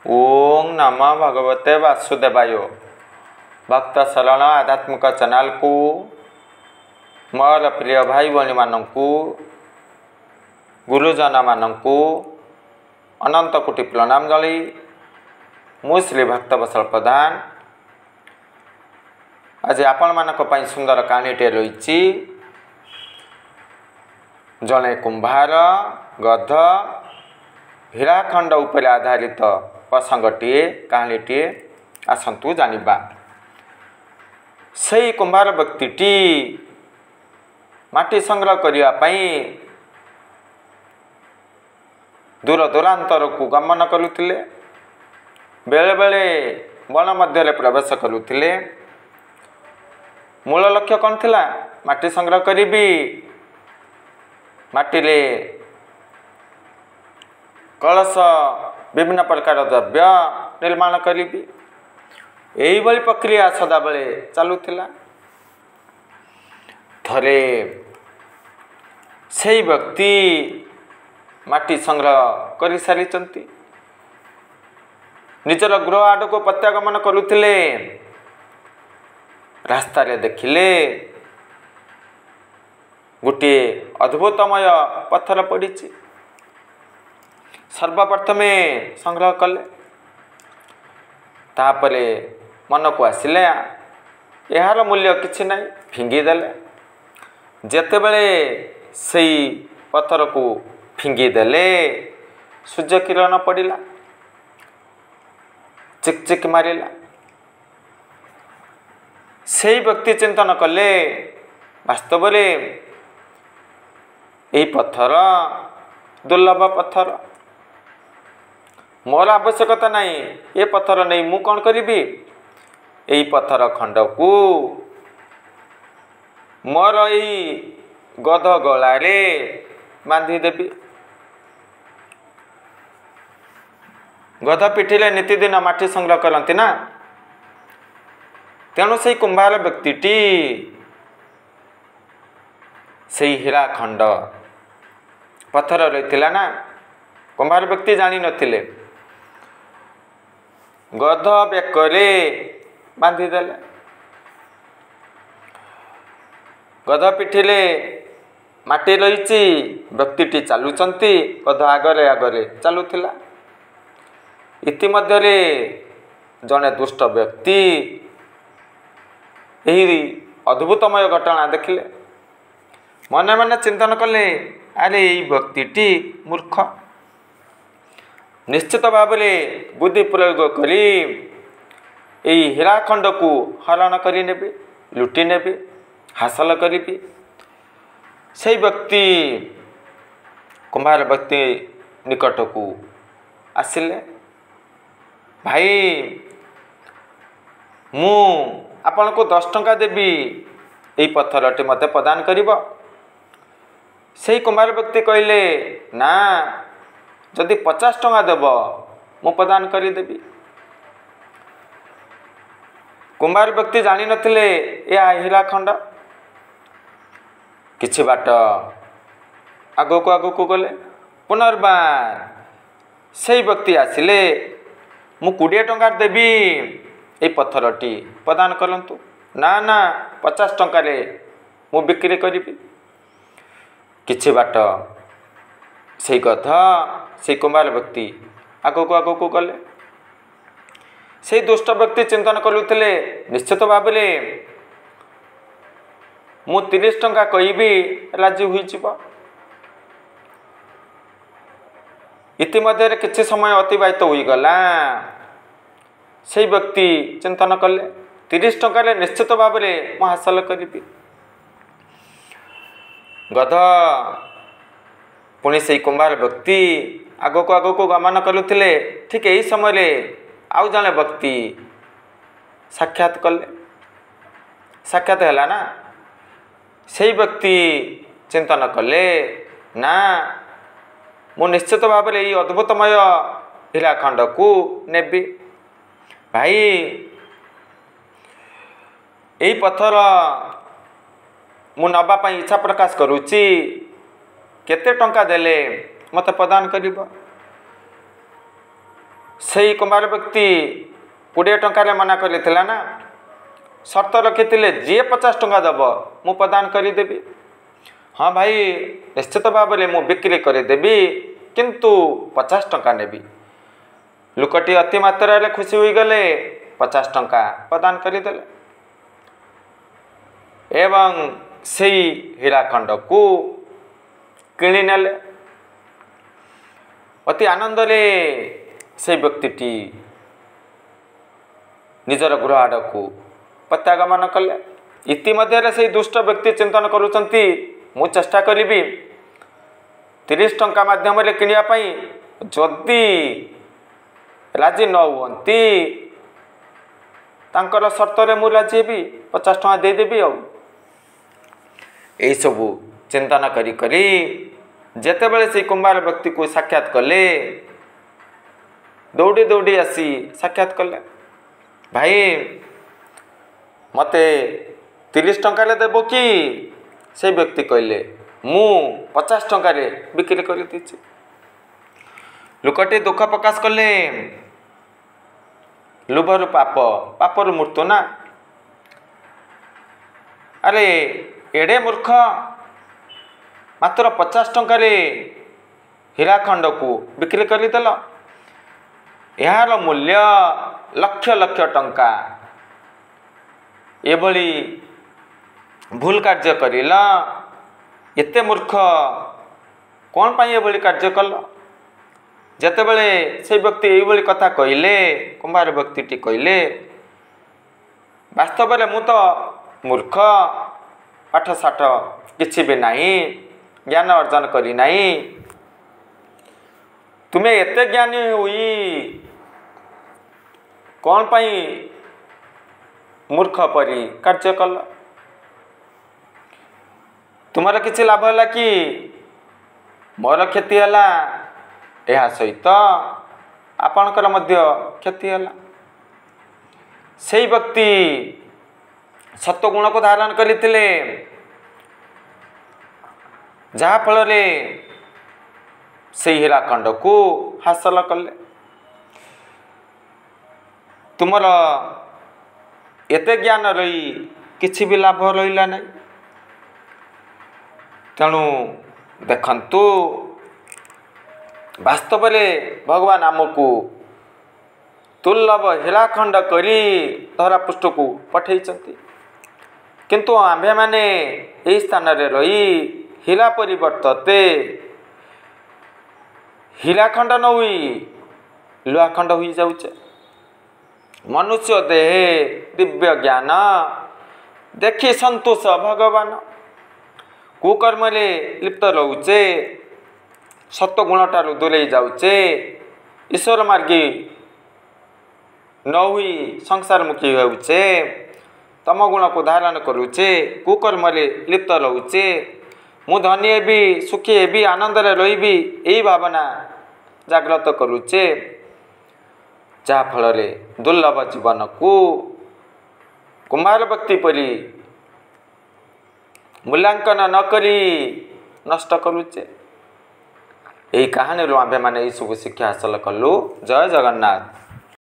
ओम नमः भगवते वासुदेवाय। भक्त शरण आध्यात्मिक चैनल को मोर प्रिय भाई भौणी मानू गुरुजन मानू अनंत कोटि प्रणाम जली मु श्री भक्त वत्सल प्रधान आज आपण मानक पई सुंदर कहानीटे रही। जड़े कुंभार गध हीराखंड उपर आधारित प्रसंगटीए कहानीटीए आसतु जानिबा। सही कुंभार व्यक्तिटी माटी संग्रह करिया पई दूर दूरांतर को गमन करुथिले। बेले बेले वन मध्य प्रवेश करुथिले। मूल लक्ष्य कौन थिला? माटी संग्रह करिबी, माटीले कलश विभिन्न प्रकार द्रव्य निर्माण करिबी। एही भली प्रक्रिया सदा बेले चालुथिला। थरे सेही व्यक्ति माटी संग्रह करि सारिचंती। निजर गृह आड़ को प्रत्यागमन करुथिले। रास्ता रे देखिले गोटे अद्भुतमय पत्थर पड़ी। सर्वप्रथमे संग्रह कले। तापरे मन को आसिले यार मूल्य किछि नहीं, फिंगीदेले। जेतेबेले सेई पत्थर को फिंगीदेले सूर्य किरण पड़िला, चिकचिक मारिला। सेई व्यक्ति चिंतन कले वास्तव रे यही पत्थर दुर्लभ पत्थर, मोर आवश्यकता नहीं। ये पत्थर नहीं मु कौन करी? यही पत्थर खंड को मोर यही गध गलारे बांधीदेवी। गध पिठिले नितिदिन माटी संग्रह करती ना। तेणु से कुंभार व्यक्तिटी से हीरा खंड पत्थर रही ना। कुंभार व्यक्ति जानी नथिले। गध बेकरे बांधीदेले। गध पिठिले माटी रही। व्यक्तिटी चलुचंती, गध आगरे आगरे चलुथिला। इतिमध्य जड़े दुष्ट व्यक्ति यही अद्भुतमय घटना देखिले। मने मने चिंतन कले, अरे यही व्यक्तिटी मूर्ख। निश्चित भाव में बुद्धि प्रयोग करी यही हीराखंड को हरण करी नेबे, लुटी नेबे, हासिल करी। से व्यक्ति कुंभार व्यक्ति निकट को आसिले। भाई मु आपण को 10 टंका देवी, यही पत्थरटी मत प्रदान करिब। से कुंभार व्यक्ति कहले, ना जदि 50 टंका देव मु प्रदान करदेवी। कुंभार व्यक्ति जानी नथिले या हीराखंड। किछि बाट आगो को गले। पुनर्बार से व्यक्ति आसिले, मु 20 टंका देवी, ये पत्थरटी प्रदान करंतु। ना ना 50 टंका रे मु बिक्री करी। किछि बाट से कथा से कुंभार व्यक्ति आगो को गले। से दुष्ट व्यक्ति चिंतन करुथिले, निश्चित भाव में मु 30 टंका कहबी राजी हुई जीव। इतिमध्य किछि समय अतिबाहित हो गला। से व्यक्ति चिंतन कले, 30 टंका रे निश्चित भाव में मु हासिल करी। गध पुणी से कुंभार व्यक्ति आगो को गमन करुथिले। ठीक यही समय आउ जने व्यक्ति साक्षात कले। साक्षात है ना। से व्यक्ति चिंतन कले, ना मु निश्चित भाव में यही अद्भुतमय हीराखंड को नेबी। भाई यही पत्थर मु नबा पई इच्छा प्रकाश करुची। केते टंका देले मते प्रदान करिब? ସେଇ କୁମ୍ଭାର ବ୍ୟକ୍ତି 20 ଟଙ୍କାରେ ମନା କରିଥିଲା ନା, ସର୍ତ୍ତ ରଖିଥିଲେ ଯିଏ 50 ଟଙ୍କା ଦେବ ମୁଁ ପ୍ରଦାନ କରିଦେବି। ହଁ ଭାଇ ନିଶ୍ଚିତ ଭାବରେ ମୁଁ ବିକ୍ରି କରିଦେବି, କିନ୍ତୁ 50 ଟଙ୍କା ନେବି। ଲୋକଟି ଅତି ମାତ୍ରାରେ ଖୁସି ହୋଇଗଲେ, 50 ଟଙ୍କା ପ୍ରଦାନ କରିଦେଲେ ଏବଂ ସେଇ ହୀରାଖଣ୍ଡକୁ କିଣି ନେଲେ। ଅତି ଆନନ୍ଦରେ ସେହି ବ୍ୟକ୍ତିଟି ନିଜର ଗୃହ ଆଡ଼କୁ ପ୍ରତ୍ୟାଗମନ କଲେ। ଇତିମଧ୍ୟରେ ସେହି ଦୁଷ୍ଟ ବ୍ୟକ୍ତି ଚିନ୍ତନ କରୁଛନ୍ତି, ମୁଁ ଚେଷ୍ଟା କରିବି 30 ଟଙ୍କା ମାଧ୍ୟମରେ କିଣିବା ପାଇଁ, ଯଦି ରାଜି ନ ହୁଅନ୍ତି ତାଙ୍କର ସର୍ତ୍ତରେ ମୁଁ ରାଜି ହେବି, 50 ଟଙ୍କା ଦେଇଦେବି। ଆଉ ଏହିସବୁ ଚିନ୍ତନ କରି କରି ଯେତେବେଳେ ସେହି କୁମ୍ଭାର ବ୍ୟକ୍ତିକୁ ସାକ୍ଷାତ କଲେ, ଦୌଡ଼ି ଦୌଡ଼ି ଆସି ସାକ୍ଷାତ କଲେ, ଭାଇ ମୋତେ 30 ଟଙ୍କାରେ ଦେବ କି? ସେ ବ୍ୟକ୍ତି କହିଲେ, ମୁଁ 50 ଟଙ୍କାରେ ବିକ୍ରି କରିଦେଇଛି। ଲୋକଟି ଦୁଃଖ ପ୍ରକାଶ କଲେ, ଲୋଭରୁ ପାପ, ପାପରୁ ମୃତ୍ୟୁ ନା। ଆରେ ଏଡ଼େ ମୂର୍ଖ, ମାତ୍ର 50 ଟଙ୍କାରେ ହୀରାଖଣ୍ଡକୁ ବିକ୍ରି କରିଦେଲ। ଏହାର ମୂଲ୍ୟ ଲକ୍ଷ ଲକ୍ଷ ଟଙ୍କା। ଏଭଳି ଭୁଲ କାର୍ଯ୍ୟ କରିଲ। ଏତେ ମୂର୍ଖ କ'ଣ ପାଇଁ ଏଭଳି କାର୍ଯ୍ୟ କଲ? ଯେତେବେଳେ ସେ ବ୍ୟକ୍ତି ଏଇଭଳି କଥା କହିଲେ, କୁମ୍ଭାର ବ୍ୟକ୍ତିଟି କହିଲେ, ବାସ୍ତବରେ ମୁଁ ତ ମୂର୍ଖ, ପାଠଶାଠ କିଛି ବି ନାହିଁ, ଜ୍ଞାନ ଅର୍ଜନ କରିନାହିଁ। ତୁମେ ଏତେ ଜ୍ଞାନୀ ହୋଇ କ'ଣ ପାଇଁ ମୂର୍ଖ ପରି କାର୍ଯ୍ୟ କଲ? ତୁମର କିଛି ଲାଭ ହେଲା କି? ମୋର କ୍ଷତି ହେଲା, ଏହା ସହିତ ଆପଣଙ୍କର ମଧ୍ୟ କ୍ଷତି ହେଲା। ସେହି ବ୍ୟକ୍ତି ସତ୍ୱଗୁଣକୁ ଧାରଣ କରିଥିଲେ, ଯାହାଫଳରେ ସେହି ହୀରାଖଣ୍ଡକୁ ହାସଲ କଲେ। ତୁମର ଏତେ ଜ୍ଞାନ ରହି କିଛି ବି ଲାଭ ରହିଲା ନାହିଁ। ତେଣୁ ଦେଖନ୍ତୁ, ବାସ୍ତବରେ ଭଗବାନ ଆମକୁ ଦୁର୍ଲଭ ହୀରାଖଣ୍ଡ କରି ଧରାପୃଷ୍ଠକୁ ପଠାଇଛନ୍ତି, କିନ୍ତୁ ଆମ୍ଭେମାନେ ଏହି ସ୍ଥାନରେ ରହି ହୀରା ପରିବର୍ତ୍ତେ ହୀରାଖଣ୍ଡ ନ ହୋଇ ଲୁହାଖଣ୍ଡ ହୋଇଯାଉଛେ। ମନୁଷ୍ୟ ଦେହେ ଦିବ୍ୟ ଜ୍ଞାନ ଦେଖି ସନ୍ତୋଷ ଭଗବାନ। କୁକର୍ମରେ ଲିପ୍ତ ରହୁଛେ, ସତ୍ୱଗୁଣଠାରୁ ଦୂରେଇ ଯାଉଛେ, ଈଶ୍ୱର ମାର୍ଗୀ ନ ହୋଇ ସଂସାରମୁଖୀ ହେଉଛେ, ତମ ଗୁଣକୁ ଧାରଣ କରୁଛେ, କୁକର୍ମରେ ଲିପ୍ତ ରହୁଛେ। ମୁଁ ଧନୀ ହେବି, ସୁଖୀ ହେବି, ଆନନ୍ଦରେ ରହିବି, ଏହି ଭାବନା ଜାଗ୍ରତ କରୁଛେ, ଯାହାଫଳରେ ଦୁର୍ଲଭ ଜୀବନକୁ କୁମ୍ଭାର ବ୍ୟକ୍ତି ପରି ମୂଲ୍ୟାଙ୍କନ ନ କରି ନଷ୍ଟ କରୁଛେ। ଏହି କାହାଣୀରୁ ଆମ୍ଭେମାନେ ଏହିସବୁ ଶିକ୍ଷା ହାସଲ କଲୁ। ଜୟ ଜଗନ୍ନାଥ।